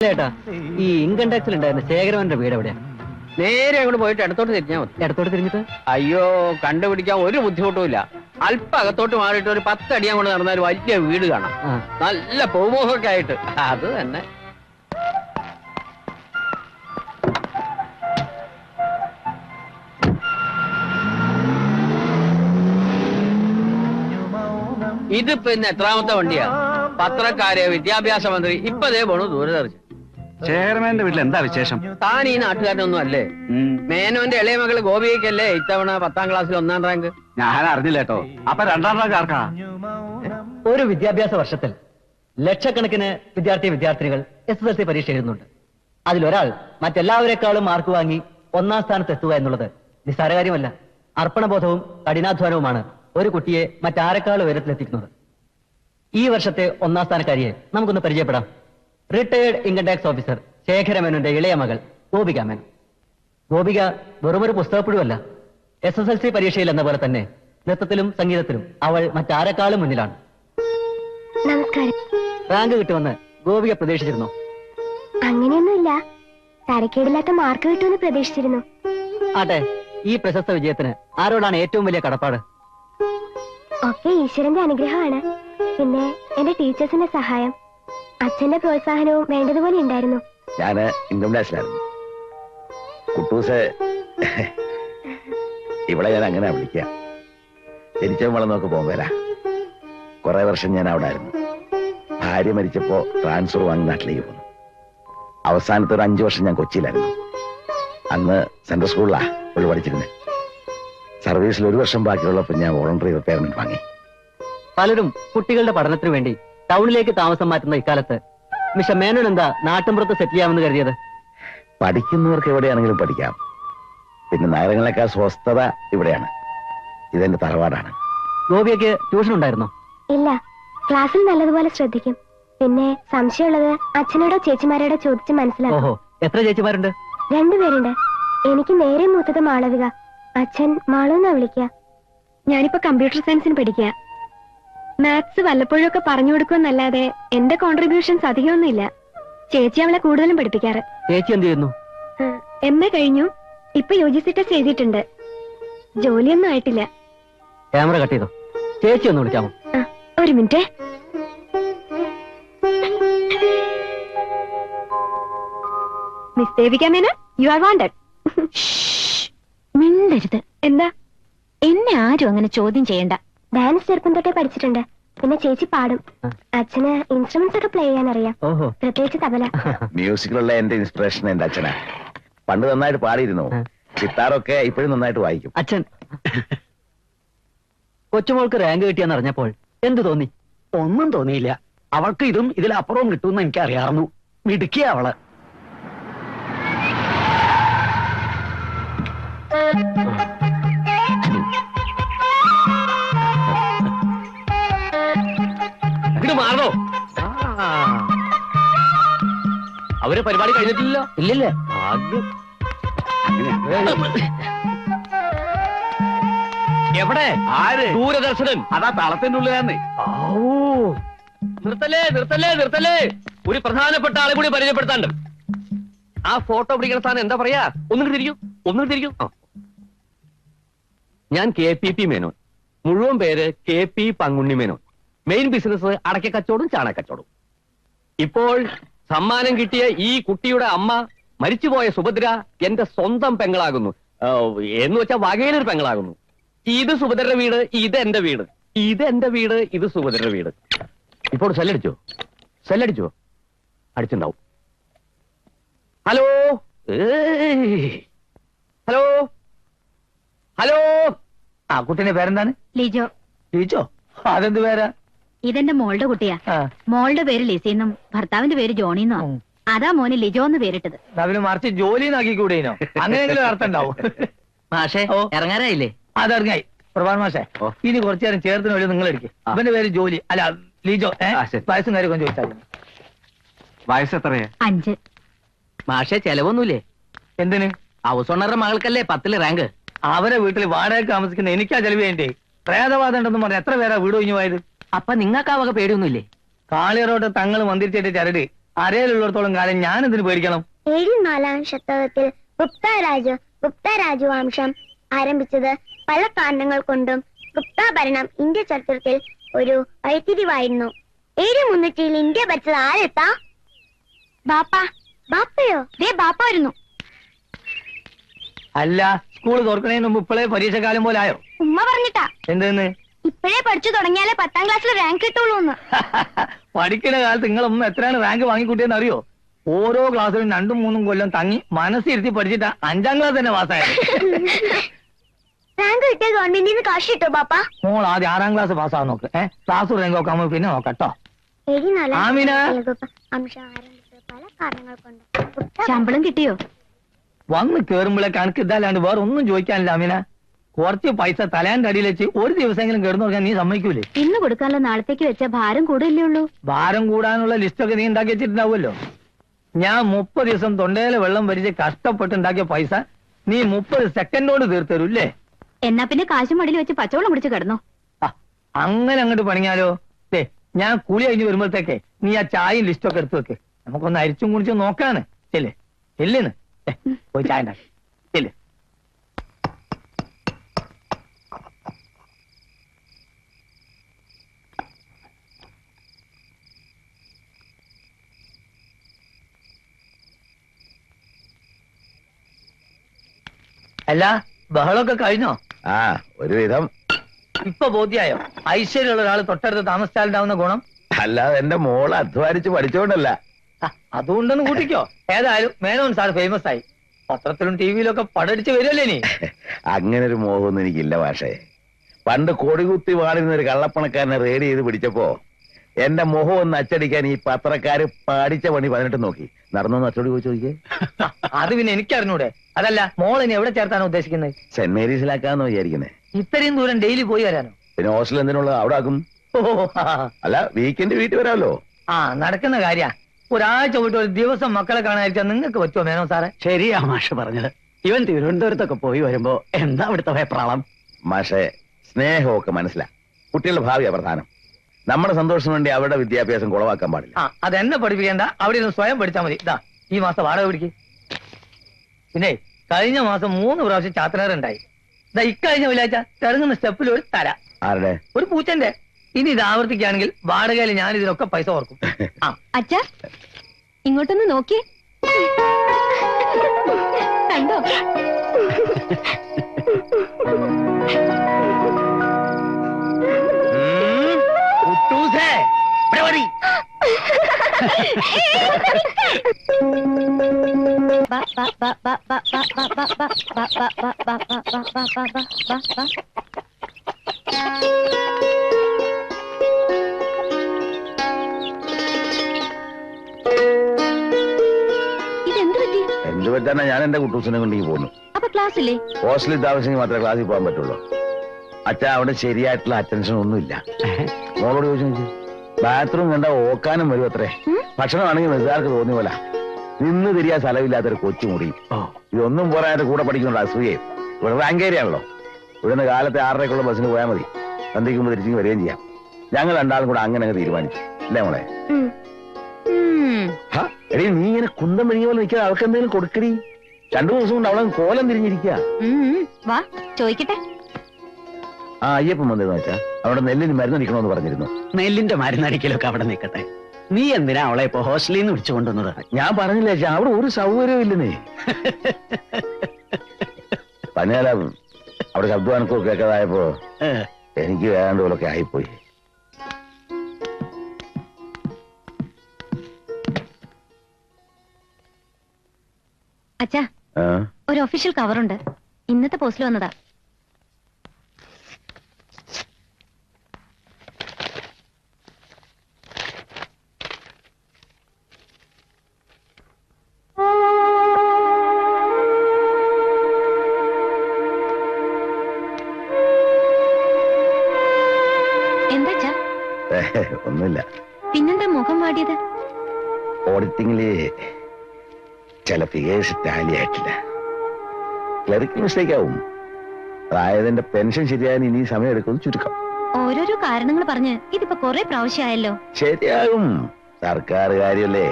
ചേട്ടാ, ഈ ഇൻകം ടാക്സിൽ ഉണ്ടായിരുന്ന ശേഖരവന്റെ വീട് എവിടെയാ? നേരെ അങ്ങോട്ട് പോയിട്ട് ഇടത്തോട്ട് തിരിഞ്ഞാൽ മതി. ഇടത്തോട്ട് തിരിഞ്ഞിട്ട്? അയ്യോ, കണ്ടുപിടിക്കാൻ ഒരു ബുദ്ധിമുട്ടുമില്ല. അല്പം അകത്തോട്ട് മാറിയിട്ട് ഒരു 10 അടി അങ്ങോട്ട് നടന്നാൽ വലിയ വീട് കാണാം. നല്ല പൂമോഹമൊക്കെ ആയിട്ട്. അത് തന്നെ. ഇതിപ്പോ ഇന്ന് എത്രാമത്തെ വണ്ടിയാ? പത്രക്കാര്, വിദ്യാഭ്യാസ മന്ത്രി, ഇപ്പൊ ദേ പോണു ദൂരദർശൻ. ചെയർമാന്റെ വീട്ടിൽ എന്താ വിശേഷം? താൻ ഈ നാട്ടുകാരനൊന്നും അല്ലേ? മേനോന്റെ ഇളയ മകള് ഗോപികയ്ക്കല്ലേ ഇത്തവണ 10ാം ക്ലാസ്സിൽ 1ാം റാങ്ക്? ഞാൻ അറിഞ്ഞില്ല കേട്ടോ. അപ്പൊ 2ാം റാങ്ക് ആർക്കാ? ഒരു വിദ്യാഭ്യാസ വർഷത്തിൽ ലക്ഷക്കണക്കിന് വിദ്യാർത്ഥിനികൾ SSLC പരീക്ഷ എഴുതുന്നുണ്ട്. അതിലൊരാൾ മറ്റെല്ലാവരെക്കാളും മാർക്ക് വാങ്ങി 1ാം സ്ഥാനത്ത് എത്തുക എന്നുള്ളത് നിസ്സാര കാര്യമല്ല. അർപ്പണബോധവും കഠിനാധ്വാനവുമാണ് ഒരു കുട്ടിയെ മറ്റാരെക്കാളും ഉയരത്തിലെത്തിക്കുന്നത്. ഈ വർഷത്തെ 1ാം സ്ഥാനക്കാരിയെ നമുക്കൊന്ന് പരിചയപ്പെടാം. റിട്ടയേർഡ് ഇൻകം ടാക്സ് ഓഫീസർ ശേഖരമേനോന്റെ ഇളയ മകൾ ഗോപിക മേനോൻ. ഗോപിക വെറുമൊരു പുസ്തകപ്പുഴുവല്ല. SSLC പരീക്ഷയിൽ എന്ന പോലെ തന്നെ നൃത്തത്തിലും സംഗീതത്തിലും അവൾ മറ്റാരെക്കാളും മുന്നിലാണ്. നമസ്കാരം. റാങ്ക് കിട്ടുമെന്ന് ഗോപിക പ്രതീക്ഷിച്ചിരുന്നു? അങ്ങനെയൊന്നുമില്ല, തരക്കേടില്ലാത്ത മാർക്ക് കിട്ടുമെന്ന് പ്രതീക്ഷിച്ചിരുന്നു. ആട്ടെ, ഈ പ്രശസ്ത വിജയത്തിന് ആരോടാണ് ഏറ്റവും വലിയ കടപ്പാട്? ഒക്കെ ഈശ്വരന്റെ അനുഗ്രഹമാണ്. പിന്നെ എന്റെ ടീച്ചേഴ്സിന്റെ സഹായം, അച്ഛന്റെ പ്രോത്സാഹനവും വേണ്ടതുപോലെ ഉണ്ടായിരുന്നു. ഞാന് ഇൻകം ടാക്സിലായിരുന്നു. കുട്ടൂസ് ഇവിടെ ഞാൻ അങ്ങനെ വിളിക്കുക. ജനിച്ച വളർന്നൊക്കെ പോകുമ്പോരാ. കുറെ വർഷം ഞാൻ അവിടെ ആയിരുന്നു. ഭാര്യ മരിച്ചപ്പോ ട്രാൻസ്ഫർ വാങ്ങി നാട്ടിലേക്ക് പോന്നു. അവസാനത്തെ ഒരു 5 വർഷം ഞാൻ കൊച്ചിയിലായിരുന്നു. അന്ന് സെൻട്രൽ സ്കൂളിലാ പുള്ളി പഠിച്ചിരുന്നത്. സർവീസിൽ 1 വർഷം ബാക്കിയുള്ളപ്പോൾ ഞാൻ വോളണ്ടറി റിട്ടയർമെന്റ് വാങ്ങി. പലരും കുട്ടികളുടെ പഠനത്തിന് വേണ്ടി ടൗണിലേക്ക് താമസം മാറ്റുന്ന ഇക്കാലത്ത് മിസ്റ്റർ മേനോൻ എന്താ നാട്ടിൻപുറത്ത് സെറ്റിൽ ചെയ്യാമെന്ന് കരുതിയത്? പഠിക്കുന്നവർക്ക് എവിടെയാണെങ്കിലും പഠിക്കാം. പിന്നെ നഗരങ്ങളെക്കാൾ സ്വസ്ഥത ഇവിടെയാണ്. ഇതെന്റെ തറവാടാണ്. ഗോപിയയ്ക്ക് ട്യൂഷൻ ഉണ്ടായിരുന്നോ? ഇല്ല, ക്ലാസ്സിൽ നല്ലതുപോലെ ശ്രദ്ധിക്കും. പിന്നെ സംശയമുള്ളത് അച്ഛനോടോ ചേച്ചിമാരോടോ ചോദിച്ച് മനസ്സിലാക്കും. ഓഹോ, എത്ര ചേച്ചിമാരുണ്ട്? 2 പേരുണ്ട്. എനിക്ക് നേരെ മൂത്തത് മാളവിക, അച്ഛൻ മാളു എന്നാ വിളിക്കുക. ഞാനിപ്പോ കമ്പ്യൂട്ടർ സയൻസിന് പഠിക്കുക. മാത്സ് വല്ലപ്പോഴും ഒക്കെ പറഞ്ഞു കൊടുക്കുമെന്നല്ലാതെ എന്റെ കോൺട്രിബ്യൂഷൻസ് അധികമൊന്നുമില്ല. ചേച്ചി അവളെ കൂടുതലും പഠിപ്പിക്കാറ്. ചേച്ചി എന്ത് ചെയ്യുന്നു? MA കഴിഞ്ഞു. ഇപ്പൊ UGC ടെസ്റ്റ് എഴുതിയിട്ടുണ്ട്. ജോലിയൊന്നും ആയിട്ടില്ല. ക്യാമറ കട്ട് ചെയ്തോ? ചേച്ചി ഒന്ന് വിളിക്കാമോ? ഒരു minute. Miss Devika Menon, you are wanted. മിണ്ടരുത്. എന്താ? എന്നെ ആരും അങ്ങനെ ചോദ്യം ചെയ്യണ്ട. ഡാൻസ് ചെറുപ്പം തൊട്ടേ പഠിച്ചിട്ടുണ്ട്. പിന്നെ ചേച്ചി പാടും. അച്ഛന് ഇൻസ്ട്രുമെന്റ്സ് ഒക്കെ പ്ലേ ചെയ്യാൻ അറിയാം, പ്രത്യേകിച്ച് തബല. മ്യൂസിക്കിലുള്ള എന്റെ ഇൻസ്പിറേഷൻ എന്റെ അച്ഛനാ. പണ്ട് നന്നായിട്ട് പാടിയിരുന്നു. ഗിത്താറൊക്കെ ഇപ്പോഴും നന്നായിട്ട് വായിക്കും. അച്ഛൻ കൊച്ചുമോൾക്ക് റാങ്ക് കിട്ടിയെന്ന് അറിഞ്ഞപ്പോൾ എന്തു തോന്നി? ഒന്നും തോന്നിയില്ല. അവൾക്ക് ഇതും ഇതിലപ്പുറവും കിട്ടുമെന്ന് എനിക്കറിയാമായിരുന്നു. മിടുക്കിയ അവള്. ഇങ്ങോട്ട് മാറണോ? അവര് പരിപാടി കഴിഞ്ഞിട്ടില്ലല്ലോ. ഇല്ലല്ലേ? ആദ്യം എവിടെ? ആര്? ദൂരദർശനൻ. അതാ തളത്തിന്റെ ഉള്ളിലാന്നേ. നിർത്തല്ലേ. ഒരു പ്രധാനപ്പെട്ട ആളെ കൂടി പരിചയപ്പെടുത്താണ്ട്. ആ ഫോട്ടോ പിടിക്കുന്ന സ്ഥാനം എന്താ പറയാ? ഒന്നും തിരിക്കൂ. ഞാൻ KPP മേനോൻ. മുഴുവൻ പേര് KP Pankunni Menon. Main business അടയ്ക്ക കച്ചവടവും ചാണകച്ചവടവും. ഇപ്പോൾ സമ്മാനം കിട്ടിയ ഈ കുട്ടിയുടെ അമ്മ മരിച്ചുപോയ സുഭദ്ര എന്റെ സ്വന്തം പെങ്ങളാകുന്നു. എന്ന് വെച്ചാൽ വകയിലൊരു പെങ്ങളാകുന്നു. ഇത് സുഭദ്രയുടെ വീട്, ഇത് എന്റെ വീട്, ഇത് സുഭദ്രയുടെ വീട്. ഇപ്പോൾ സെല്ലടിച്ചോ? അടിച്ചിണ്ടാവും. ഹലോ ആ കുട്ടിന്റെ പേരെന്താണ്? ലിജോ. ലിജോ? അതെന്ത് പേരാ? ഇതെന്റെ മോളുടെ കുട്ടിയാ. മോളുടെ പേര് ലിസിന്നും ഭർത്താവിന്റെ പേര് ജോണിന്നോ. അതാ മോന് ലിജോ എന്ന് പേരിട്ടത്. അവന് മറിച്ച് ജോലി നാക്കിക്കൂടേനോ? അങ്ങനെയെങ്കിലും അർത്ഥം ഉണ്ടാവും. മാഷേ, ഇറങ്ങാനായില്ലേ? അതിറങ്ങായി. പ്രഭാത് മാഷേ, ഇനി കുറച്ചു നേരം ചേർത്തിന് വഴി നിങ്ങൾ എടുക്കും. അവന്റെ പേര് ജോലി, അല്ല ലിജോ. വയസ്സും കാര്യമൊക്കെ ചോദിച്ചാൽ. വയസ്സ് എത്രയാ? 5. മാഷേ, ചെലവൊന്നുമില്ലേ? എന്തിന്? ഹൗസ് ഓണറുടെ മകൾക്കല്ലേ 10ൽ റാങ്ക്. അവരെ വീട്ടിൽ വാടക താമസിക്കുന്ന എനിക്കാ ചെലവ് ചെയ്യണ്ടേ? പ്രേതവാദം ഉണ്ടെന്ന് പറഞ്ഞ എത്ര പേരാ വീട് ഒഴിഞ്ഞു പോയത്? അപ്പൊ നിങ്ങൾക്ക് ആ വക പേടിയൊന്നുമില്ലേ? കാളിയറോട്ട് തങ്ങൾ മന്ദിരിച്ചിട്ട് ചരട് അരയിലുള്ളിടത്തോളം കാലം ഞാൻ എന്തിനു പേടിക്കണം? 4-ാം ശതകത്തിൽ ഗുപ്ത രാജവംശം ആരംഭിച്ചത് പല കാരണങ്ങൾ കൊണ്ടും ഗുപ്ത ഭരണം ഇന്ത്യ ചരിത്രത്തിൽ ഒരു വഴിത്തിരിവായിരുന്നു. 300 ഇന്ത്യ ഭരിച്ചത് ആരെത്താ? ബാപ്പയോ? ബാപ്പ വരുന്നു. അല്ല, സ്കൂൾ തുറക്കണേന് മുമ്പ് ഇപ്പോഴേ പരീക്ഷ കാലം പോലെ ആയോ? ഉമ്മ പറഞ്ഞിട്ടാ. എന്തെന്ന്? ഇപ്പോഴേ പഠിച്ചു തുടങ്ങിയാലേ 10ാം ക്ലാസ്സിൽ റാങ്ക് കിട്ടുള്ളൂ. പഠിക്കുന്ന കാലത്ത് നിങ്ങളൊന്നും എത്രയാണ് റാങ്ക് വാങ്ങിക്കൂട്ടിയെന്ന് അറിയോ? ഓരോ ക്ലാസ്സിലും 2-3 കൊല്ലം തങ്ങി മനസ്സിരുത്തി പഠിച്ചിട്ടാ 5ാം ക്ലാസ് തന്നെ പാസ്സായത്. റാങ്ക് കിട്ടിയ ഗവൺമെന്റിൽ നിന്ന് കാശ് കിട്ടോ ബാപ്പ? മോൾ ആദ്യം 6ാം ക്ലാസ് പാസ്സാകാൻ നോക്ക്. ക്ലാസ് റാങ്ക് ഒക്കെ ആവുമ്പോ പിന്നെ നോക്കട്ടോ. ആമിന, പല കാരണങ്ങൾ കൊണ്ട് ശമ്പളം കിട്ടിയോ? വന്ന് കേറുമ്പോഴേ കണക്ക് ഇതല്ലാണ്ട് വേറെ ഒന്നും ചോദിക്കാനില്ല ആമിന. കുറച്ച് പൈസ തലേന്റെ അടിയിൽ വെച്ച് ഒരു ദിവസമെങ്കിലും കിടന്നു നോക്കാൻ നീ സമ്മതിക്കൂലേ? ഇന്ന് കൊടുക്കാനുള്ള നാളത്തേക്ക് വെച്ച ഭാരം കൂടില്ലേ ഉള്ളൂ. ഭാരം കൂടാനുള്ള ലിസ്റ്റൊക്കെ നീ ഉണ്ടാക്കി വെച്ചിട്ടുണ്ടാവുമല്ലോ. ഞാൻ 30 ദിവസം തൊണ്ടയിലെ വെള്ളം വരിച്ച് കഷ്ടപ്പെട്ടുണ്ടാക്കിയ പൈസ നീ 30 സെക്കൻഡോട് തീർത്തരൂല്ലേ? എന്നാ പിന്നെ കാശും മടിയിൽ വെച്ച് പച്ചവെള്ളം കുടിച്ച് കിടന്നു. അങ്ങനെ അങ്ങോട്ട് പണിഞ്ഞാലോ? ഞാൻ കുളി കഴിഞ്ഞ് വരുമ്പോഴത്തേക്ക് നീ ആ ചായയും ലിസ്റ്റൊക്കെ എടുത്തു വെക്ക്. നമുക്കൊന്ന് അരിച്ചും കുടിച്ചും നോക്കാണ്. ചെല്ലേ ചെല്ലേന്ന് പോയി ചായ ഉണ്ടാക്കി ചെല്ലേ. അല്ല, ബഹളമൊക്കെ കഴിഞ്ഞോ? ആ, ഒരുവിധം. ഇപ്പൊ ബോധ്യായോ ഐശ്വര്യമുള്ള ഒരാൾ തൊട്ടടുത്ത് താമസിച്ചാലുണ്ടാവുന്ന ഗുണം? അല്ലാതെ എന്റെ മോള് അധ്വാനിച്ച് പഠിച്ചോണ്ടല്ല. അതുകൊണ്ടൊന്ന് കൂട്ടിക്കോ. ഏതായാലും മേനോൻ സാർ ഫേമസ് ആയി. പത്രത്തിലും ടിവിയിലൊക്കെ പടടിച്ച് വരുമല്ലേ നീ? അങ്ങനെ ഒരു മോഹമൊന്നും എനിക്കില്ല പക്ഷേ. പണ്ട് കൊടികുത്തി വാടിരുന്ന ഒരു കള്ളപ്പണക്കാരനെ റേഡി ചെയ്ത് പിടിച്ചപ്പോ എന്റെ മുഖം ഒന്ന് അച്ചടിക്കാൻ ഈ പത്രക്കാര് പാടിച്ച പണി 18 നോക്കി. നടന്നോന്ന് അച്ചടി പോയി ചോദിക്കേ. അത് പിന്നെ എനിക്കറിഞ്ഞൂടെ? അതല്ല, മോളിനെ എവിടെ ചേർത്താനോ ഉദ്ദേശിക്കുന്നത്? സെന്റ് മേരീസിലാക്കാന്ന് വിചാരിക്കുന്നേ. ഇത്രയും ദൂരം ഡെയിലി പോയി വരാനോ? പിന്നെ ഹോസ്റ്റൽ എന്തിനുള്ള അവിടെ ആക്കും. ഓ, അല്ല, വീക്കെൻഡ് വീട്ടിൽ വരാമല്ലോ. നടക്കുന്ന കാര്യ. ഒരാഴ്ച പോയിട്ട് ഒരു ദിവസം മക്കളെ കാണാതിരിക്കാൻ നിങ്ങൾക്ക് പറ്റുമോ മേനോ സാറേ? ശരിയാ മാഷ് പറഞ്ഞത്. ഇവൻ തിരുവനന്തപുരത്തൊക്കെ പോയി വരുമ്പോ എന്താ അവിടുത്തെ വെപ്രാളം? മാഷെ, സ്നേഹമൊക്കെ മനസ്സിലാ. കുട്ടികളുടെ ഭാവിയാ പ്രധാനം. നമ്മുടെ സന്തോഷത്തിന് വേണ്ടി അവരുടെ വിദ്യാഭ്യാസം കുളവാക്കാൻ പാടില്ല. അതെന്നെ പഠിപ്പിക്കേണ്ട, അവിടെ നിന്ന് സ്വയം പഠിച്ചാൽ മതി. ഇതാ ഈ മാസം വാടക പിടിക്ക്. പിന്നെ കഴിഞ്ഞ മാസം 3 പ്രാവശ്യം ചാത്തനേറുണ്ടായി. ഇതാ ഇക്കഴിഞ്ഞ വെള്ളിയാഴ്ച ഇറങ്ങുന്ന സ്റ്റെപ്പിൽ ഒരു തര. ആരുടെ? ഒരു പൂച്ചന്റെ. ഇനി ഇത് ആവർത്തിക്കുകയാണെങ്കിൽ വാടകയിൽ ഞാൻ ഇതിനൊക്കെ പൈസ ഓർക്കും. അച്ഛാ, ഇങ്ങോട്ടൊന്ന് നോക്കി കണ്ടോ? എന്ത് പറ്റാനാ? ഞാൻ എന്റെ കുട്ടൂസിനെ കൊണ്ടേക്ക് പോന്നു. അപ്പൊ ക്ലാസ്സില്ലേ? ഹോസ്റ്റലിൽ താമസിച്ചെങ്കിൽ മാത്രമേ ക്ലാസ്സിൽ പോകാൻ പറ്റുള്ളൂ. അച്ഛാ, അവിടെ ശരിയായിട്ടുള്ള അറ്റൻഷൻ ഒന്നുമില്ല. മോളോട് ചോദിച്ചു. ബാത്റൂം കണ്ട ഓക്കാനും വരും അത്രേ. ഭക്ഷണമാണെങ്കിൽ മെസ്സാർക്ക് തോന്നിയ പോലെ നിന്ന് തിരിയാൻ സ്ഥലമില്ലാത്തൊരു കൊച്ചു മുറി. ഇതൊന്നും പോരായിട്ട് കൂടെ പഠിക്കുന്നുണ്ട് അസൂയയും. ഇവിടെ റാങ്ക് ഏരിയയാണല്ലോ. ഇവിടുന്ന് കാലത്തെ 6:30ക്കുള്ള ബസ്സിന് പോയാൽ മതി. സന്ധ്യയ്ക്കുമ്പോൾ തിരിച്ചു വരികയും ചെയ്യാം. ഞങ്ങൾ രണ്ടാളും കൂടെ അങ്ങനെ തീരുമാനിച്ചു. അല്ലേ മോളെ? എടീ, നീ ഇങ്ങനെ കുന്തം മെഴുകിയ പോലെ നിൽക്കാതെ അവൾക്ക് എന്തെങ്കിലും കൊടുക്കടി. 2 ദിവസം കൊണ്ട് അവളെ കോലം തിരിഞ്ഞിരിക്കുക. വാ ചോദിക്കട്ടെ. അയ്യപ്പം വന്നിരുന്നു വെച്ചാ അവിടെ നെല്ലിന് മരുന്നടിക്കണമെന്ന് പറഞ്ഞിരുന്നു. നെല്ലിന്റെ മരുന്നടിക്കലൊക്കെ അവിടെ നിൽക്കട്ടെ. നീ എന്തിനാ അവളെ ഇപ്പൊ ഹോസ്റ്റലിൽ നിന്ന് വിളിച്ചു കൊണ്ടുവന്നത്? ഞാൻ പറഞ്ഞില്ല ചേച്ചാ, അവിടെ ഒരു സൗകര്യവും ഇല്ലെന്നേ. പനിയാല അവിടെ ശബ്ദവാനക്കോ കേൾക്കാതായപ്പോ എനിക്ക് വേണ്ട പോലൊക്കെ ആയിപ്പോയി. അച്ഛാ, ഒരു ഒഫീഷ്യൽ കവറുണ്ട്. ഇന്നത്തെ പോസ്റ്റിൽ വന്നതാ. എന്താ? ഒന്നുമില്ല. പിന്നെന്താ മുഖം വാടിയത്? ഓഡിറ്റിംഗില് ചില ഫിഗേഴ്സ് ടാലി ആയിട്ടില്ല. ക്ലറിക്കൽ മിസ്റ്റേക്ക് ആവും. അതായതിന്റെ പെൻഷൻ ശരിയാകാൻ ഇനി സമയം എടുക്കും ചുരുക്കം. ഓരോരോ കാരണങ്ങൾ പറഞ്ഞ് ഇതിപ്പോ കുറെ പ്രാവശ്യമായല്ലോ. ശരിയാകും, സർക്കാർ കാര്യല്ലേ.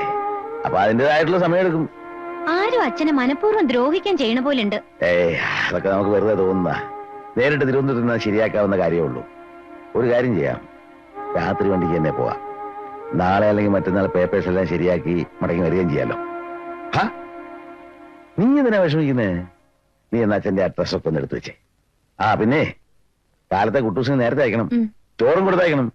അപ്പൊ അതിന്റേതായിട്ടുള്ള സമയം എടുക്കും. ആരും അച്ഛനെ മനഃപൂർവ്വം ദ്രോഹിക്കാൻ ചെയ്യണ പോലുണ്ട്. ഏയ് അതൊക്കെ നമുക്ക് വെറുതെ തോന്നുന്ന. നേരിട്ട് തിരുവനന്തപുരത്ത് നിന്ന് ശരിയാക്കാവുന്ന കാര്യമുള്ളൂ. ഒരു കാര്യം ചെയ്യാം, രാത്രി വണ്ടിക്ക് തന്നെ പോവാം. നാളെ അല്ലെങ്കിൽ മറ്റന്നാൾ പേപ്പേഴ്സ് എല്ലാം ശരിയാക്കി മടങ്ങി വരികയും ചെയ്യാലോ. നീ എന്തിനാ വിഷമിക്കുന്നേ? നീ എന്നാ അച്ഛന്റെ അഡ്രസ് ഒക്കെ ഒന്ന് എടുത്തു വെച്ചേ. പിന്നെ കാലത്തെ കുട്ടൂസിന് നേരത്തെ അയക്കണം, ചോറും കൊടുത്തയക്കണം.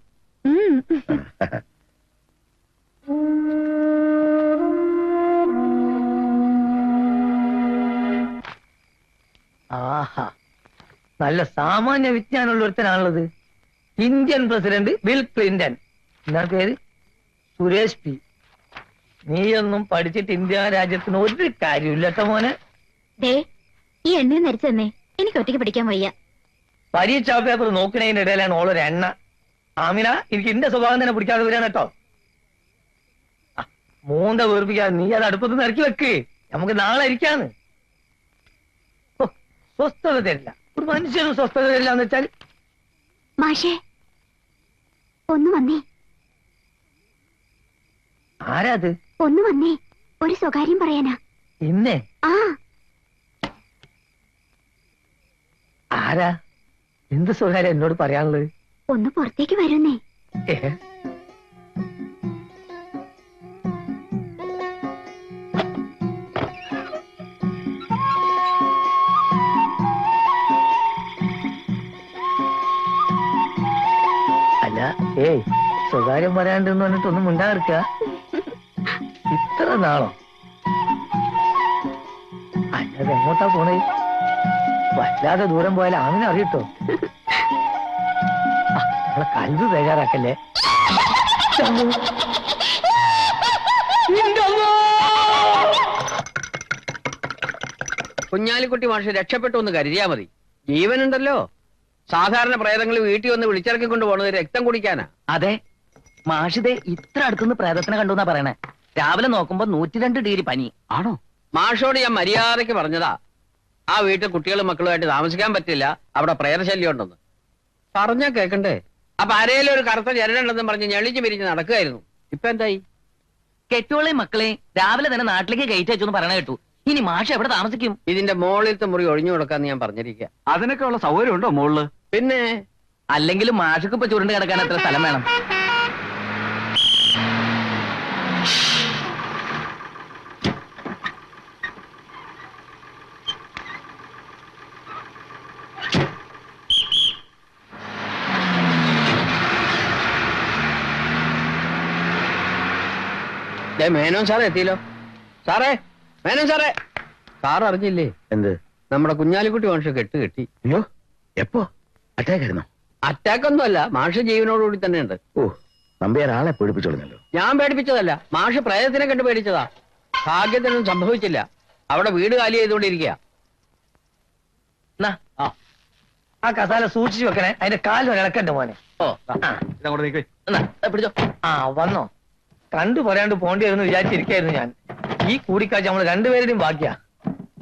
ആഹാ, നല്ല സാമാന്യ വിജ്ഞാനമുള്ള ഒരുത്തനാണുള്ളത്. Indian president Bill Clinton. എന്താ പേര്? സുരേഷ് പി. നീയൊന്നും പഠിച്ചിട്ട് ഇന്ത്യ രാജ്യത്തിന് ഒരു കാര്യമില്ല കേട്ടോ മോനെ. ഈ എണ്ണ നരിച്ചു തന്നെ, എനിക്ക് ഒറ്റയ്ക്ക് പഠിക്കാൻ വയ്യ. പരീക്ഷാ പേപ്പർ നോക്കുന്നതിന്റെ ഇടയിലാണ് ഓളൊരു എണ്ണ. ആമിന, എനിക്ക് എന്റെ സ്വഭാവം തന്നെ പിടിക്കാതെ വരാൻ കേട്ടോ. മൂന്ത വീർപ്പിക്കാതെ നീ അത് അടുപ്പത്ത് ഇറക്കി വെക്ക്, നമുക്ക് നാളെ ഇരിക്കാന്ന്. സ്വസ്ഥത തരില്ല, ഒരു മനുഷ്യനും സ്വസ്ഥത തരില്ല എന്ന് വെച്ചാൽ. മാഷേ ഒന്ന് വന്നേ. ആരാ അത്? ഒന്ന് വന്നേ, ഒരു സ്വകാര്യം പറയാനാ. ഇന്നേ? ആ. ആരാ? എന്ത് സ്വകാര്യം എന്നോട് പറയാനുള്ളത്? ഒന്ന് പുറത്തേക്ക് വരുന്നേ. അല്ല, സ്വകാര്യം പറയാണ്ടെന്ന് പറഞ്ഞിട്ടൊന്നും മിണ്ടാതിരിക്ക. ഇത്ര നാളോ? അല്ലത് എങ്ങോട്ടാ പോണേ? വല്ലാതെ ദൂരം പോയാലും അങ്ങനെ അറിയട്ടോ. നമ്മളെ കൽവ് ബേജാറാക്കല്ലേ. കുഞ്ഞാലിക്കുട്ടി മാഷ് രക്ഷപ്പെട്ടു എന്ന് കരുതിയാ മതി. ജീവനുണ്ടല്ലോ. സാധാരണ പ്രേതങ്ങൾ വീട്ടിൽ വന്ന് വിളിച്ചിറക്കിക്കൊണ്ട് പോണത് രക്തം കുടിക്കാനാ. അതെ, മാഷിതെ ഇത്ര അടുത്തുനിന്ന് പ്രേതത്തിനെ കണ്ടു എന്നാ പറയണേ. രാവിലെ നോക്കുമ്പോ 102 ഡിഗ്രി പനി. ആണോ? മാഷോട് ഞാൻ മര്യാദയ്ക്ക് പറഞ്ഞതാ, ആ വീട്ടിൽ കുട്ടികളും മക്കളുമായിട്ട് താമസിക്കാൻ പറ്റില്ല, അവിടെ പ്രേതശല്യം ഉണ്ടെന്ന്. പറഞ്ഞാ കേക്കണ്ടേ? അപ്പൊ ആരേലും ഒരു കറുത്ത ജനലുണ്ടെന്നും പറഞ്ഞ് ഞെളിഞ്ഞു പിരിഞ്ഞ് നടക്കുകയായിരുന്നു. ഇപ്പൊ എന്തായി? കെട്ടുകളെയും മക്കളെയും രാവിലെ തന്നെ നാട്ടിലേക്ക് കയറ്റി വെച്ചു പറയണ കേട്ടു. ഇനി മാഷ് എവിടെ താമസിക്കും? ഇതിന്റെ മോളിലത്തെ മുറി ഒഴിഞ്ഞു കൊടുക്കാന്ന് ഞാൻ പറഞ്ഞിരിക്കുക. അതിനൊക്കെ ഉള്ള സൗകര്യം ഉണ്ടോ മുകളില്? പിന്നെ അല്ലെങ്കിലും മാഷക്ക് ഇപ്പൊ ചുരുണ്ട് കിടക്കാൻ എത്ര സ്ഥലം വേണം? മേനോൻ സാറേ എത്തിയല്ലോ. സാറേ, മേനോൻ സാറേ. സാർ അറിഞ്ഞില്ലേ? എന്ത്? നമ്മുടെ കുഞ്ഞാലിക്കുട്ടി മാഷ് കെട്ടി. അയ്യോ, എപ്പോ? അറ്റാക്ക് ആയിരുന്നോ? അറ്റാക്ക് ഒന്നുമല്ല, മാഷ് ജീവനോടുകൂടി തന്നെ ഉണ്ട്. ഓ, നമ്പ്യാർ ആളെ പേടിപ്പിച്ചോളുന്നല്ലോ. ഞാൻ പേടിപ്പിച്ചതല്ല, മാഷ് പ്രേതത്തിനെ കണ്ട് പേടിച്ചതാ. ഭാഗ്യത്തിനൊന്നും സംഭവിച്ചില്ല. അവിടെ വീട് കാലി ചെയ്തുകൊണ്ടിരിക്കുക. ആ കസാല സൂക്ഷിച്ചു വെക്കണേ, അതിന്റെ കാല് ഇളക്കണ്ട മോനെ. ഇതങ്ങോട്ട് നീക്ക്. പിടിച്ചോ. വന്നോ? കണ്ടു പറയാണ്ട് പോണ്ടി വരുന്നു വിചാരിച്ചിരിക്കായിരുന്നു ഞാൻ. ഈ കൂടിക്കാഴ്ച നമ്മൾ രണ്ടുപേരുടെയും ഭാഗ്യ.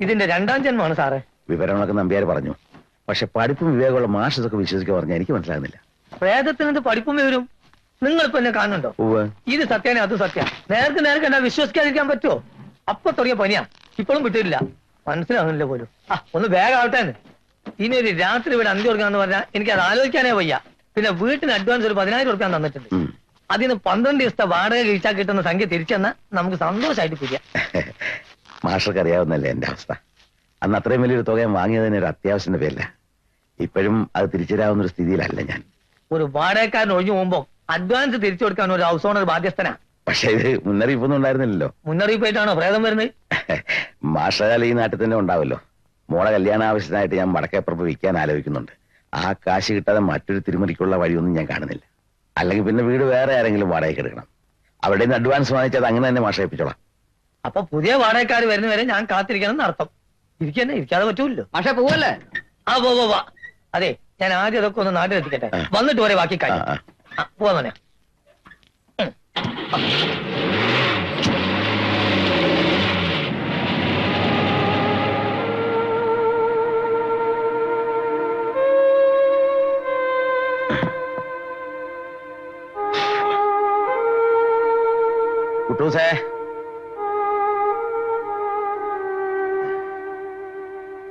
ഇതിന്റെ രണ്ടാം ജന്മമാണ് സാറേ. വിവരങ്ങളൊക്കെ നമ്പ്യാർ പറഞ്ഞു. പക്ഷെ പഠിപ്പും വിവേകമുള്ള മാഷ് ഇതൊക്കെ വിശ്വസിക്കാൻ പറഞ്ഞാൽ എനിക്ക് മനസ്സിലാകുന്നില്ല. പ്രേതത്തിനെന്ത് പഠിപ്പും വിവരും? നിങ്ങളിപ്പോ എന്നെ കാണുന്നുണ്ടോ? ഇത് സത്യാനെ അത് സത്യ. നേരത്തെ എന്താ വിശ്വസിക്കാതിരിക്കാൻ പറ്റുമോ? അപ്പൊ തുടങ്ങിയ പനിയാ, ഇപ്പോഴും വിട്ടിട്ടില്ല. മനസ്സിലാകുന്നില്ല പോലും. ഒന്ന് വേഗം ആവട്ടെ. ഇനി ഒരു രാത്രി ഇവിടെ അന്തി കൊടുക്കാന്ന് പറഞ്ഞാൽ എനിക്ക് അത് ആലോചിക്കാനേ വയ്യ. പിന്നെ വീട്ടിന് അഡ്വാൻസ് ഒരു 10,000 രൂപ തന്നിട്ടുണ്ട്. അതിന് 12 ദിവസത്തെ വാടക കഴിച്ചാൽ കിട്ടുന്ന സംഖ്യ തിരിച്ചെന്നാ നമുക്ക് സന്തോഷമായിട്ട് പിരിയാം. മാഷർക്ക് അറിയാവുന്നല്ലേ എന്റെ അവസ്ഥ. അന്ന് അത്രയും വലിയൊരു തുക ഞാൻ വാങ്ങിയതിന് ഒരു അത്യാവശ്യത്തിന്റെ പേരില്ല. ഇപ്പോഴും അത് തിരിച്ചുതരാവുന്ന ഒരു സ്ഥിതിയിലല്ല ഞാൻ. ഒരു വാടകക്കാരൻ ഒഴിഞ്ഞു പോകുമ്പോ അഡ്വാൻസ് തിരിച്ചു കൊടുക്കാൻ ഒരു ഹൗസ് ഓണർ ബാധ്യസ്ഥനാ. പക്ഷെ ഇത് മുന്നറിയിപ്പൊന്നും ഉണ്ടായിരുന്നില്ലല്ലോ. മുന്നറിയിപ്പായിട്ടാണോ പ്രേതം വരുന്നത്? മാഷകാലം ഈ നാട്ടിൽ തന്നെ ഉണ്ടാവല്ലോ. മോളെ കല്യാണ ആവശ്യത്തിനായിട്ട് ഞാൻ വടക്കേപ്പുറത്ത് വിൽക്കാൻ ആലോചിക്കുന്നുണ്ട്. ആ കാശ് കിട്ടാതെ മറ്റൊരു തിരുമറിക്കുള്ള വഴിയൊന്നും ഞാൻ കാണുന്നില്ല. അല്ലെങ്കിൽ പിന്നെ വീട് വേറെ ആരെങ്കിലും വാടകയ്ക്ക് എടുക്കണം. അവിടെ നിന്ന് അഡ്വാൻസ് വാങ്ങിച്ചത് അങ്ങനെ തന്നെ മാഷ ഏൽപ്പിച്ചോളാം. അപ്പൊ പുതിയ വാടകക്കാർ വരുന്നവരെ ഞാൻ കാത്തിരിക്കണം അർത്ഥം. ഇരിക്കാതെ പറ്റൂല്ലോ. പക്ഷെ പോവല്ലേ? പോവാ. അതെ, ഞാൻ ആദ്യം അതൊക്കെ ഒന്ന് നാട്ടിലെത്തിക്കട്ടെ, വന്നിട്ട് വരെ ബാക്കി കാര്യം. പോവാ. കുട്ടൂസേ,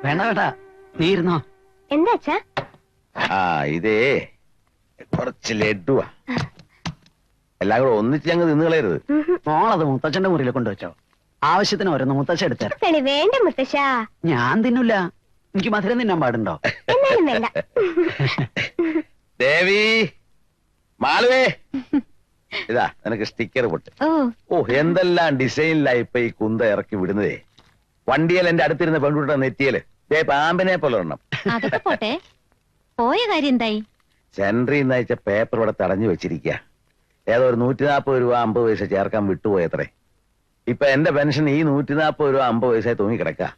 വേണ്ട വേണ്ട നീ ഇരുന്നോ. എന്താ അച്ഛാ? ആ ഇതേ കുറച്ച് ലഡുവാ. എല്ലാം കൂടെ ഒന്നിച്ച് ഞങ്ങൾ നിന്ന് കളയരുത്. മോളത് മുത്തച്ഛന്റെ മുറിയിൽ കൊണ്ടുവച്ചോ. ആവശ്യത്തിന് ഓരോന്ന് മുത്തച്ഛ എടുത്തരാം. വേണ്ട മുത്തശ്ശ, ഞാൻ തിന്നില്ല. എനിക്ക് മധുരം തിന്നാൻ പാടുണ്ടോ? എന്നാലും വേണ്ട. ദേവി, മാളുവേ, ഇതാ നിനക്ക് സ്റ്റിക്കർ പൊട്ട്. ഓ എന്തെല്ലാം ഡിസൈനിലായി ഇപ്പൊ ഈ കുന്ത ഇറക്കി വിടുന്നതേ. വണ്ടിയിൽ എന്റെ അടുത്തിരുന്ന പെൺകുട്ടിയുടെ നെറ്റിയല് പാമ്പിനെ പോലെ ഒരെണ്ണം. അതൊക്കെ പോട്ടെ, പോയ കാര്യം എന്തായി? സെൻട്രിൽ നിന്ന് അയച്ച പേപ്പർ ഇവിടെ തടഞ്ഞു വെച്ചിരിക്കുക. ഏതോ ഒരു 140 രൂപ 50 പൈസ ചേർക്കാൻ വിട്ടുപോയത്രേ. ഇപ്പൊ എന്റെ പെൻഷൻ ഈ 140 രൂപ 50 പൈസ തൂങ്ങിക്കിടക്കുക.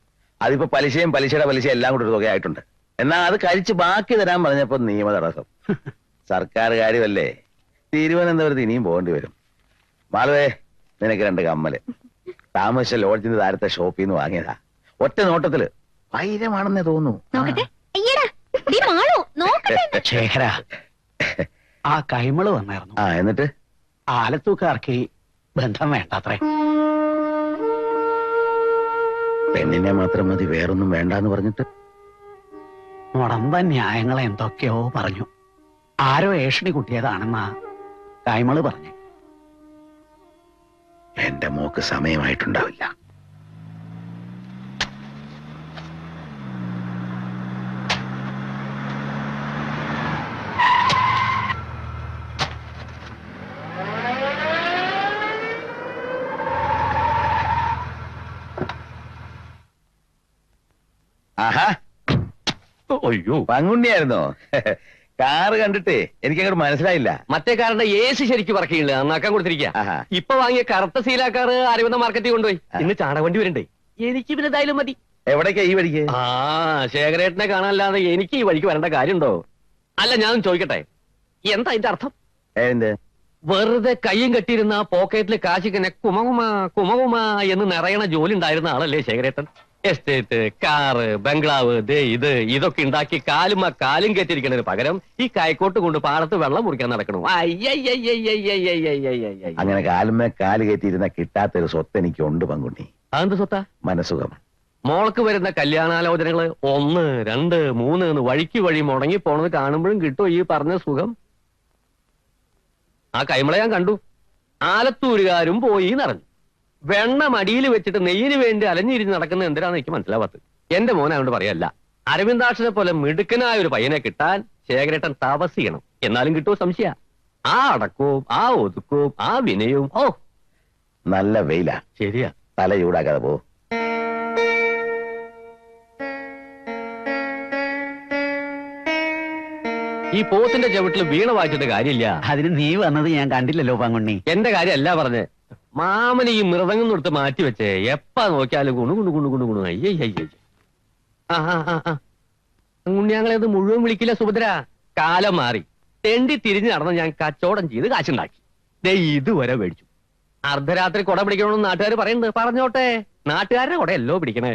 അതിപ്പോ പലിശയും പലിശയുടെ പലിശ എല്ലാം കൂടെ ഒരു തുകയായിട്ടുണ്ട്. എന്നാ അത് കഴിച്ച് ബാക്കി തരാൻ പറഞ്ഞപ്പോ നിയമ തടസ്സം. സർക്കാർ കാര്യമല്ലേ, തിരുവനന്തപുരത്ത് ഇനിയും പോകേണ്ടി വരും. മാളുവേ, നിനക്ക് 2 കമ്മല് താമസിച്ച ലോഡ്ജിന്റെ താരത്തെ ഷോപ്പിൽ നിന്ന് വാങ്ങിയതാ. ഒറ്റ നോട്ടത്തില് വൈരമാണെന്നേ തോന്നുന്നു. ശേഖര, ആ കൈമള് വന്നായിരുന്നു. ആ എന്നിട്ട് ആലത്തൂക്കാർക്ക് ബന്ധം വേണ്ടത്രേ. പെണ്ണിനെ മാത്രം മതി, വേറൊന്നും വേണ്ടാന്ന് പറഞ്ഞിട്ട് മുടമ്പ ന്യായങ്ങളെ എന്തൊക്കെയോ പറഞ്ഞു. ആരോ ഏഷണി കുട്ടിയതാണെന്നാ കൈമള് പറഞ്ഞു. എന്റെ മോക്ക് സമയമായിട്ടുണ്ടാവില്ല. ആഹാ, അയ്യോ, പങ്കുണ്ണിയായിരുന്നോ? കാറ് കണ്ടിട്ടേ എനിക്കങ്ങോട്ട് മനസ്സിലായില്ല. മറ്റേ കാറിന്റെ AC ശരിക്കും പറക്കിയില്ല, നന്നാക്കാൻ കൊടുത്തിരിക്കുക. ആഹാ. ഇപ്പൊ വാങ്ങിയ കറുത്ത സീലാക്കാറ് അരവിന്ദ മാർക്കറ്റിൽ കൊണ്ടുപോയി. ഇന്ന് ചാണകവണ്ടി വരണ്ടേ? എനിക്ക് പിന്നെ എന്തായാലും മതി. എവിടേക്കാ ഈ വഴിക്ക്? ആ ശേഖരേട്ടനെ കാണാനല്ലാതെ എനിക്ക് ഈ വഴിക്ക് വരേണ്ട കാര്യമുണ്ടോ? അല്ല, ഞാൻ ചോദിക്കട്ടെ, എന്താ അതിന്റെ അർത്ഥം? എന്ത്? വെറുതെ കയ്യും കെട്ടിയിരുന്ന പോക്കറ്റിൽ കാശിക്കനെ കുമകുമ കുമകുമ എന്ന് നിറയണ ജോലി ഉണ്ടായിരുന്ന ആളല്ലേ ശേഖരേട്ടൻ? എസ്റ്റേറ്റ്, കാറ്, ബംഗ്ലാവ്, ദേ ഇതൊക്കെ ഉണ്ടാക്കി കാലും കെട്ടിരിക്കുന്നതിന് പകരം ഈ കൈക്കോട്ട് കൊണ്ട് പാടത്ത് വെള്ളം മുറിക്കാൻ നടക്കണു. അങ്ങനെ കാലുമേ കാല് കയറ്റിയിരുന്ന കിട്ടാത്തൊരു സ്വത്ത് എനിക്കുണ്ട് പങ്കുണ്ണി. അതെന്ത് സ്വത്താ? മനസുഖം. മോൾക്ക് വരുന്ന കല്യാണാലോചനകള് 1, 2, 3 എന്ന് വഴിക്ക് വഴി മുടങ്ങി പോണത് കാണുമ്പോഴും കിട്ടും ഈ പറഞ്ഞ സുഖം. ആ കൈമള ഞാൻ കണ്ടു. ആലത്തൂരുകാരും പോയി നിറഞ്ഞു. വെണ്ണ മടിയിൽ വെച്ചിട്ട് നെയ്യിന് വേണ്ടി അലഞ്ഞിരിഞ്ഞ് നടക്കുന്ന എന്തിനാന്ന് എനിക്ക് മനസ്സിലാവാത്തത്. എന്റെ മോനെ അതുകൊണ്ട് പറയല്ല, അരവിന്ദാക്ഷനെ പോലെ മിടുക്കനായ ഒരു പയ്യനെ കിട്ടാൻ ശേഖരേട്ടൻ തപസ് ചെയ്യണം. എന്നാലും കിട്ടുമോ സംശയ. ആ അടക്കവും ആ ഒതുക്കവും ആ വിനയവും. ഓ നല്ല വെയില. ശരിയാ, തല ചൂടാക്കാതെ പോ. ഈ പോത്തിന്റെ ചവിട്ടിൽ വീണ വായിച്ചിട്ട് കാര്യമില്ല. അതിന് നീ വന്നത് ഞാൻ കണ്ടില്ലല്ലോ പങ്കുണ്ണി. എന്റെ കാര്യമല്ല പറഞ്ഞ്, മാമന് ഈ മൃദംഗം കൊടുത്ത് മാറ്റി വെച്ചേ എപ്പാ നോക്കിയാലും ഗുണു ഗുണു ഗുണു ഗുണു ഗുണു. ഞങ്ങളത് മുഴുവൻ വിളിക്കില്ല സുഭദ്ര. കാലം മാറി. തെണ്ടി തിരിഞ്ഞു നടന്ന് ഞാൻ കച്ചവടം ചെയ്ത് കാശുണ്ടാക്കി. ദേ ഇതുവരെ മേടിച്ചു. അർദ്ധരാത്രി കുട പിടിക്കണമെന്ന് നാട്ടുകാർ പറയുന്നത്. പറഞ്ഞോട്ടെ, നാട്ടുകാരുടെ കുടയല്ലോ പിടിക്കണേ.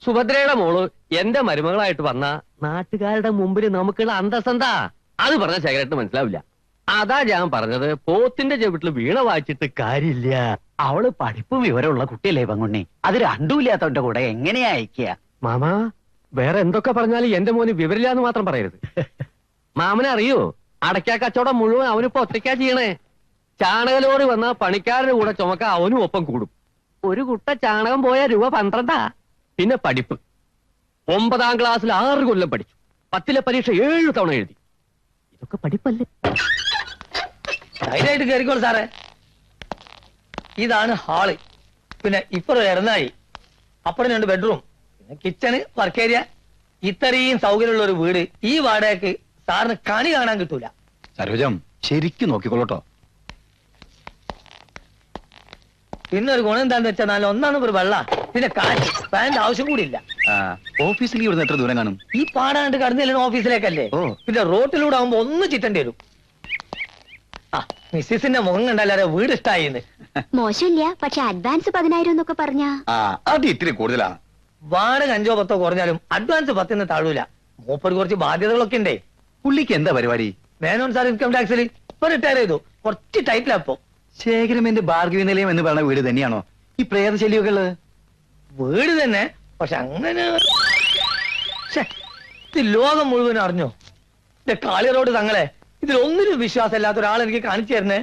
സുഭദ്രയുടെ മോള് എന്റെ മരുമകളായിട്ട് വന്ന നാട്ടുകാരുടെ മുമ്പിൽ നമുക്കുള്ള അന്തസ്സെന്താ? അത് പറഞ്ഞ ശേഖരത്തിന് മനസ്സിലാവില്ല. അതാ ഞാൻ പറഞ്ഞത്, പോത്തിന്റെ ചവിട്ടിൽ വീണ വായിച്ചിട്ട് കാര്യമില്ല. അവള് പഠിപ്പും വിവരമുള്ള കുട്ടിയല്ലേ പങ്കുണ്ണി. അത് രണ്ടുമില്ലാത്തവന്റെ കൂടെ എങ്ങനെയാ അയക്കുക? മാമാ, വേറെ എന്തൊക്കെ പറഞ്ഞാലും എന്റെ മോന് വിവരില്ല എന്ന് മാത്രം പറയരുത്. മാമനെ അറിയോ, അടയ്ക്കാ കച്ചവടം മുഴുവൻ അവനിപ്പോ ഒറ്റയ്ക്കാ ചെയ്യണേ. ചാണകലോറി വന്ന പണിക്കാരുടെ കൂടെ ചുമക്ക അവനും ഒപ്പം കൂടും. ഒരു കുട്ട ചാണകം പോയ രൂപ 12. പിന്നെ പഠിപ്പ്. 9ാം ക്ലാസ്സിൽ 6 കൊല്ലം പഠിച്ചു. 10ലെ പരീക്ഷ 7 തവണ എഴുതി. ഇതൊക്കെ പഠിപ്പല്ലേ? ധൈര്യമായിട്ട് കയറിക്കോളൂ സാറേ. ഇതാണ് ഹാള്. പിന്നെ ഇപ്പുറം ഇടനാഴി, അപ്പുറം 2 ബെഡ്റൂം, പിന്നെ കിച്ചണ്, വർക്ക് ഏരിയ. ഇത്രയും സൗകര്യമുള്ള ഒരു വീട് ഈ വാടകയ്ക്ക് സാറിന് കണി കാണാൻ കിട്ടൂല. സരോജം ശരിക്കും നോക്കിക്കോളൂട്ടോ. പിന്നെ ഒരു ഗുണം എന്താന്ന് വെച്ചാൽ നല്ല ഒന്നാണ് ഒരു വെള്ള, പിന്നെ കാറ്റ്, ഫാനിന്റെ ആവശ്യം കൂടിയില്ല. ഓഫീസിലേക്ക് ഇവിടുന്ന് എത്ര ദൂരം കാണും? ഈ പാടാണ്ട് കടന്നില്ല ഓഫീസിലേക്കല്ലേ. പിന്നെ റോട്ടിലൂടെ ആവുമ്പോ ഒന്ന് ചിറ്റേണ്ടി വരും. ആ മിസ്സിന്റെ മുഖം കണ്ടല്ലാതെ വീട് ഇഷ്ടായിന്ന്. മോശമില്ല, പക്ഷെ അഡ്വാൻസ് 10,000 എന്നൊക്കെ പറഞ്ഞ അത് ഇത്തിരി കൂടുതലാ. വാടക 5 10 കുറഞ്ഞാലും അഡ്വാൻസ് 10 താഴൂല. മൂപ്പർ കുറച്ച് ബാധ്യതകളൊക്കെ ഉണ്ടേ. പുള്ളിക്ക് എന്താ പരിപാടി? മേനോൻ സാർ ഇൻകം ടാക്സിൽ ഇപ്പൊ റിട്ടയർ ചെയ്തു. കുറച്ച് ടൈറ്റിലപ്പോ. ശേഖരമേന്റെ ഭാർഗവി നിലയം എന്ന് പറയുന്ന വീട് തന്നെയാണോ ഈ പ്രേതശല്യമൊക്കെ ഉള്ളത്? വീട് തന്നെ, പക്ഷെ അങ്ങനെ ശ്ശേ, ഇത് ലോകം മുഴുവൻ അറിഞ്ഞോ? കാളിയറോട് തങ്ങളെ ഇതിലൊന്നിനും വിശ്വാസമില്ലാത്ത ഒരാൾ എനിക്ക് കാണിച്ചു തരുന്നേ.